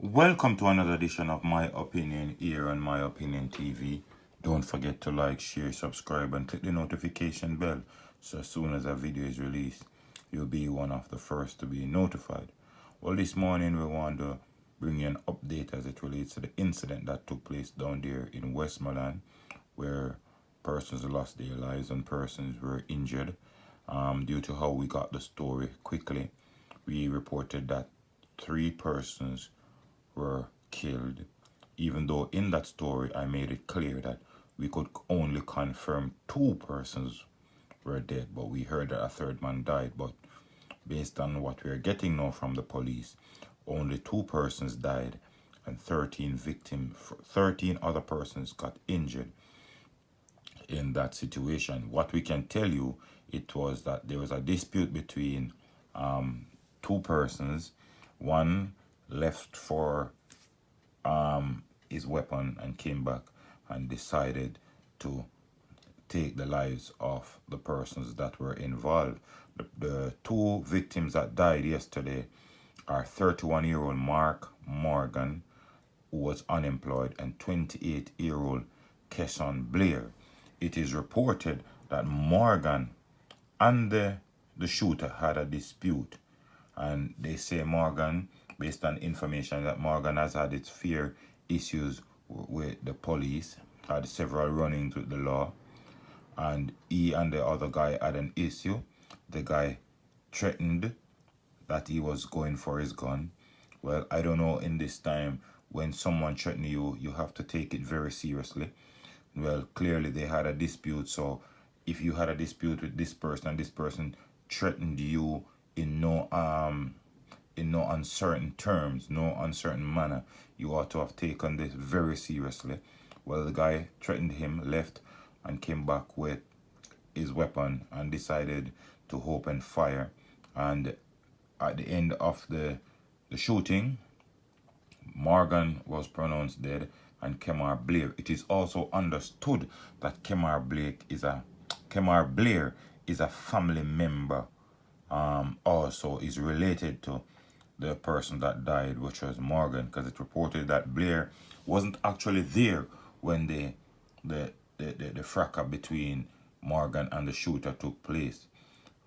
Welcome to another edition of My Opinion here on My Opinion TV. Don't forget to like, share, subscribe, and click the notification bell so as soon as a video is released, you'll be one of the first to be notified. Well, this morning we want to bring you an update as it relates to the incident that took place down there in Westmoreland, where persons lost their lives and persons were injured. Due to how we got the story quickly, we reported that 3 persons were killed, even though in that story I made it clear that we could only confirm 2 persons were dead, but we heard that a third man died. But based on what we're getting now from the police, only 2 persons died and 13 other persons got injured in that situation. What we can tell you, it was that there was a dispute between 2 persons. One left for his weapon and came back and decided to take the lives of the persons that were involved. The 2 victims that died yesterday are 31-year-old Mark Morgan, who was unemployed, and 28-year-old Kesson Blair. It is reported that Morgan and the shooter had a dispute, and they say Morgan, based on information, that Morgan has had its fair issues with the police, had several run-ins with the law, and he and the other guy had an issue. The guy threatened that he was going for his gun. Well, I don't know, in this time, when someone threatens you, you have to take it very seriously. Well, clearly they had a dispute, so if you had a dispute with this person and this person threatened you in no uncertain terms, no uncertain manner, you ought to have taken this very seriously. Well, the guy threatened him, left, and came back with his weapon and decided to open fire. And at the end of the shooting, Morgan was pronounced dead and Kemar Blair. It is also understood that Kemar Blair is a family member, also is related to the person that died, which was Morgan, because it reported that Blair wasn't actually there when the fracas between Morgan and the shooter took place,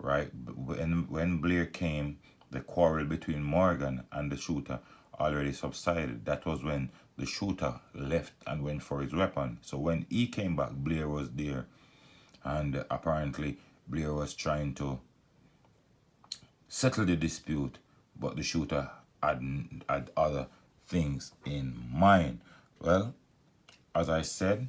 right? When Blair came, the quarrel between Morgan and the shooter already subsided. That was when the shooter left and went for his weapon. So when he came back, Blair was there, and apparently Blair was trying to settle the dispute, but the shooter had other things in mind. Well, as I said,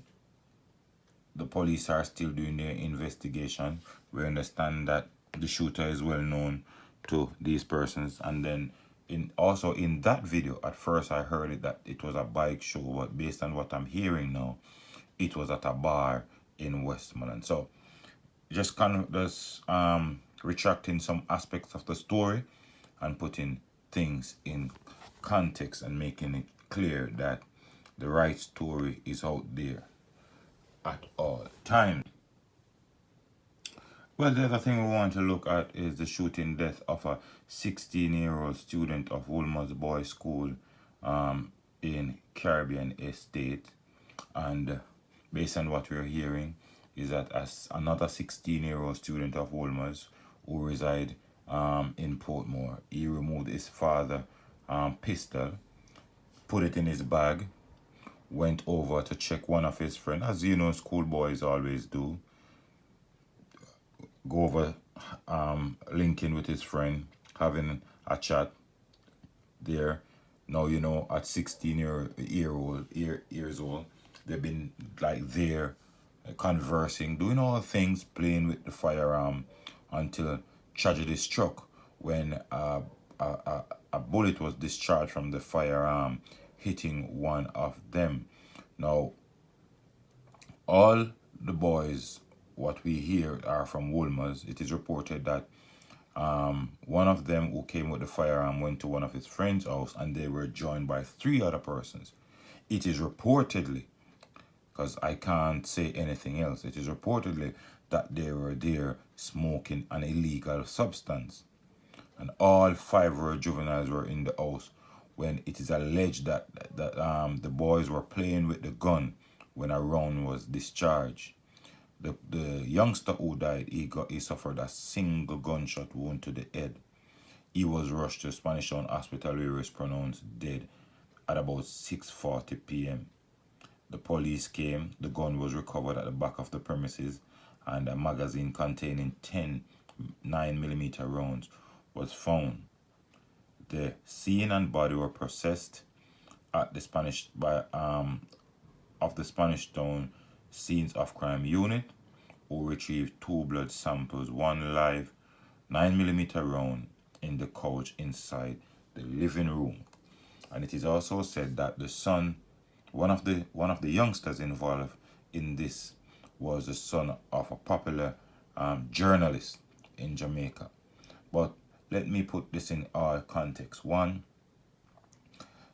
the police are still doing their investigation. We understand that the shooter is well known to these persons, and then also in that video, at first I heard it that it was a bike show, but based on what I'm hearing now, it was at a bar in Westmoreland. So just retracting some aspects of the story and putting things in context and making it clear that the right story is out there at all times. Well, the other thing we want to look at is the shooting death of a 16-year-old student of Woolmer's Boys School in Caribbean Estate. And based on what we're hearing, is that as another 16-year-old student of Woolmer's who reside in Portmore, he removed his father's pistol, put it in his bag, went over to check one of his friends, as you know schoolboys always do. Go over, linking with his friend, having a chat there. Now, you know, at 16 years old, they've been like there conversing, doing all things, playing with the firearm, until tragedy struck when a bullet was discharged from the firearm, hitting one of them. Now, all the boys, what we hear, are from Woolmer's. It is reported that one of them who came with the firearm went to one of his friend's house, and they were joined by 3 other persons. It is reportedly, because I can't say anything else, it is reportedly that they were there smoking an illegal substance. And all 5 juveniles were in the house when it is alleged that the boys were playing with the gun when a round was discharged. The youngster who died, he suffered a single gunshot wound to the head. He was rushed to Spanish Town Hospital where he was pronounced dead at about 6:40 p.m. The police came, the gun was recovered at the back of the premises, and a magazine containing 10 9mm rounds was found. The scene and body were processed at the Spanish by of the Spanish Town Scenes of Crime Unit, who retrieved two blood samples, one live 9mm round in the couch inside the living room. And it is also said that the son, one of the youngsters involved in this, was the son of a popular journalist in Jamaica. But let me put this in our context. One,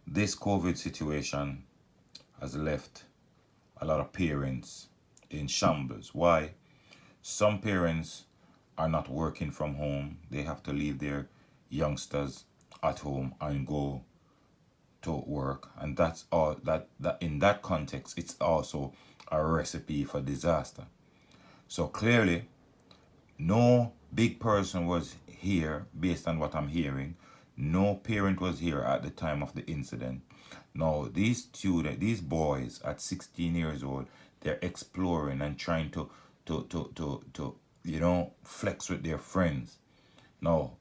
this COVID situation has left a lot of parents in shambles. Why? Some parents are not working from home. They have to leave their youngsters at home and go to work, and that's all that in that context it's also a recipe for disaster. So clearly no big person was here based on what I'm hearing. No parent was here at the time of the incident. Now these boys at 16 years old, they're exploring and trying to flex with their friends. Now,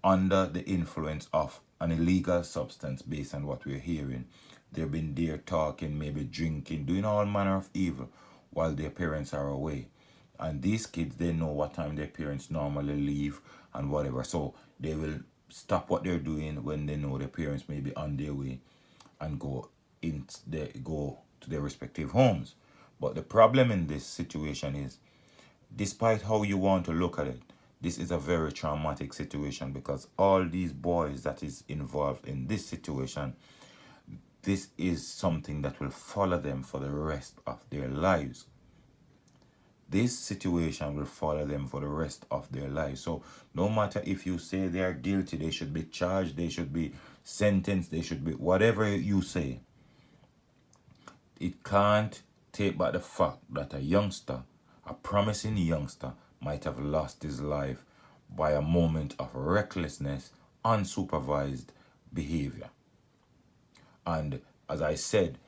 under the influence of an illegal substance, based on what we're hearing, they've been there talking, maybe drinking, doing all manner of evil while their parents are away. And these kids, they know what time their parents normally leave and whatever. So they will stop what they're doing when they know their parents may be on their way and go to their respective homes. But the problem in this situation is, despite how you want to look at it, this is a very traumatic situation, because all these boys that is involved in this situation, this is something that will follow them for the rest of their lives. This situation will follow them for the rest of their lives. So no matter if you say they are guilty, they should be charged, they should be sentenced, they should be whatever you say, it can't take back the fact that a promising youngster, might have lost his life by a moment of recklessness, unsupervised behavior. And as I said,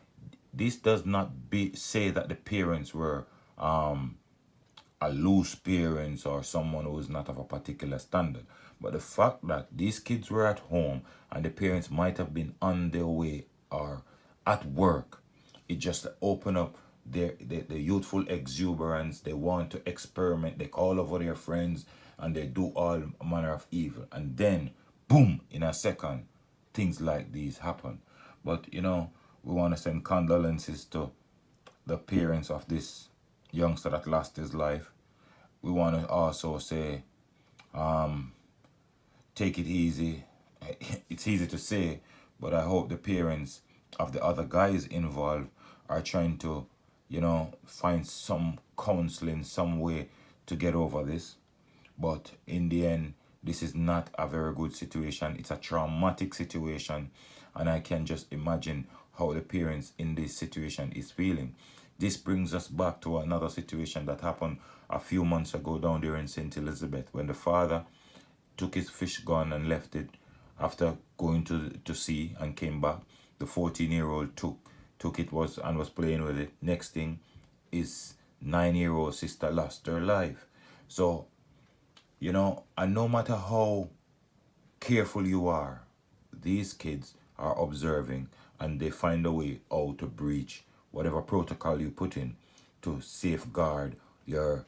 this does not say that the parents were a loose parents or someone who is not of a particular standard. But the fact that these kids were at home and the parents might have been on their way or at work, it just opened up the youthful exuberance. They want to experiment. They call over their friends and they do all manner of evil. And then, boom, in a second, things like these happen. But, we want to send condolences to the parents of this youngster that lost his life. We want to also say, take it easy. It's easy to say, but I hope the parents of the other guys involved are trying to, find some counseling, some way to get over this. But in the end, this is not a very good situation. It's a traumatic situation, and I can just imagine how the parents in this situation is feeling. This brings us back to another situation that happened a few months ago down there in St. Elizabeth, when the father took his fish gun and left it after going to sea and came back. The 14-year-old took it was playing with it. Next thing, his 9-year-old sister lost her life. So, and no matter how careful you are, these kids are observing and they find a way how to breach whatever protocol you put in to safeguard your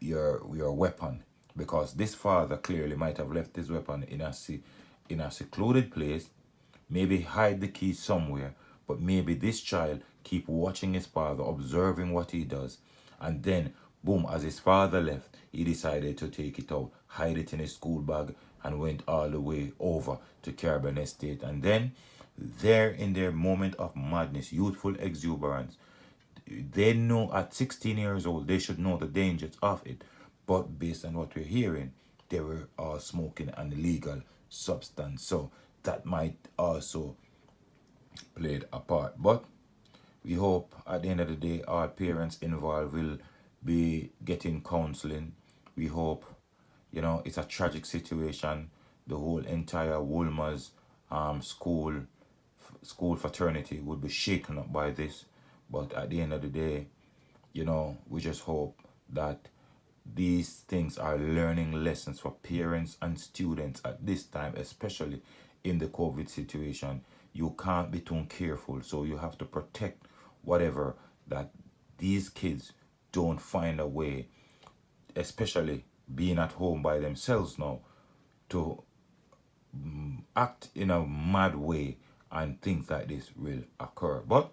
weapon. Because this father clearly might have left his weapon in a secluded place, maybe hide the key somewhere, but maybe this child keep watching his father, observing what he does, and then boom, as his father left, he decided to take it out, hide it in his school bag, and went all the way over to Caribbean Estate. And then there, in their moment of madness, youthful exuberance, they know at 16 years old they should know the dangers of it. But based on what we're hearing, they were all smoking an illegal substance. So that might also played a part. But we hope at the end of the day, all parents involved will be getting counseling. We hope, it's a tragic situation. The whole entire Wolmer's school fraternity would be shaken up by this. But at the end of the day, we just hope that these things are learning lessons for parents and students at this time, especially in the COVID situation. You can't be too careful, so you have to protect whatever that these kids don't find a way, especially being at home by themselves now, to act in a mad way and things like this will occur. But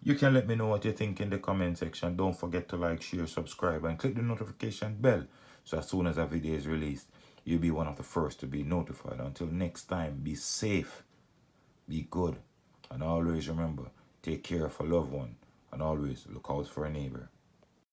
you can let me know what you think in the comment section. Don't forget to like, share, subscribe, and click the notification bell so as soon as a video is released, you'll be one of the first to be notified. Until next time, be safe, be good, and always remember, take care of a loved one, and always look out for a neighbor.